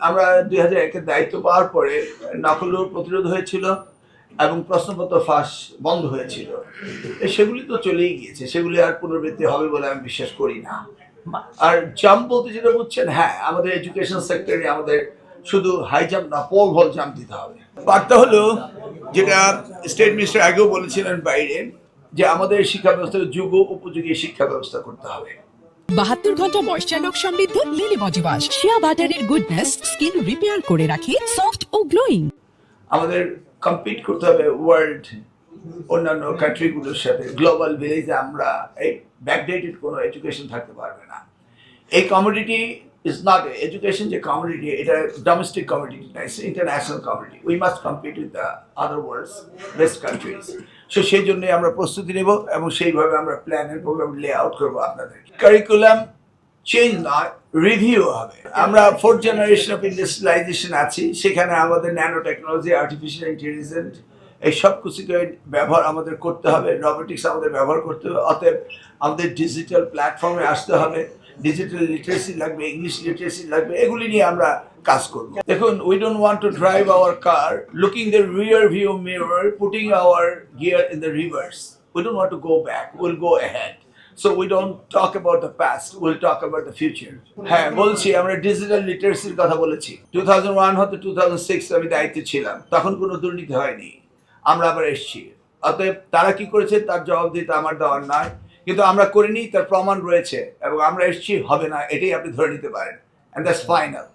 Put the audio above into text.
আমরা 2001-এর দায়িত্ব পাওয়ার পরে নকল প্রতিরোধ হয়েছিল এবং প্রশ্নপত্র ফাঁস বন্ধ হয়েছিল। সেগুলি তো চলেই গিয়েছে, সেগুলি আর পুনরাবৃত্তি হবে বলে আমি বিশ্বাস করি না। আর জাম্প বলতে যেটা বুঝছেন, হ্যাঁ, আমাদের এডুকেশন সেক্টরে আমাদের শুধু হাই জাম্প না, পোল ভল জাম্প দিতে হবে। বার্তা হলো যেটা স্টেট মিনিস্টার আগেও বলেছিলেন বাইরে, যে আমাদের শিক্ষা ব্যবস্থাকে যুগ উপযোগী শিক্ষা ব্যবস্থা করতে হবে। 72 ঘন্টা ময়েশ্চার লক সমৃদ্ধ লিলি বডি ওয়াশ, শিয়া বাটারের গুডনেস স্কিন রিপেয়ার করে রাখে সফট ও গ্লোয়িং। আমাদের কম্পিট করতে হবে ওয়ার্ল্ড অন্যান্য কান্ট্রিগুলোর সাথে। গ্লোবাল ভিলেজে আমরা এই ব্যাকডেটেড কোনো এডুকেশন থাকতে পারবে না। এই কমোডিটি ইজ নট এডুকেশন, যে কমোডিটি, এটা ডোমেস্টিক কমোডিটি না, it's international commodity. We must compete with the other world's best countries. So সেই জন্যই আমরা প্রস্তুতি নেব এবং সেইভাবে আমরা plan and program lay out করবো আপনাদের। কারিকুলাম চেঞ্জ নয়, রিভিউ হবে। আমরা 4th জেনারেশন অফ ইন্ডাস্ট্রিয়ালাইজেশন আছি, সেখানে আমাদের ন্যানো টেকনোলজি, আর্টিফিশিয়াল ইন্টেলিজেন্স, এই সব কিছুকে ব্যবহার আমাদের করতে হবে, রোবোটিক্স আমাদের ব্যবহার করতে হবে। অতএব আমাদের ডিজিটাল প্ল্যাটফর্মে আসতে হবে, ডিজিটাল লিটারেসি লাগবে, ইংলিশ লিটারেসি লাগবে, এগুলি নিয়ে আমরা কাজ করব। দেখুন, we don't want to drive our car looking the rear view mirror, putting our gear in the reverse. We don't want to go back, will go ahead. So we don't talk about the past, we'll talk about the future. হ্যাঁ, বলছি, আমরা digital লিটারেসির কথা বলেছি। 2001 হতে 2006 আমি দায়িত্বে ছিলাম, তখন কোনো দুর্নীতি হয়নি। আমরা আবার এসেছি, অতএব তারা কি করেছে তার জবাব দিতে আমার দেওয়ার নয়, কিন্তু আমরা করিনি তার প্রমাণ রয়েছে, এবং আমরা এসেছি, হবে না, এটাই আপনি ধরে নিতে পারেন, and that's final.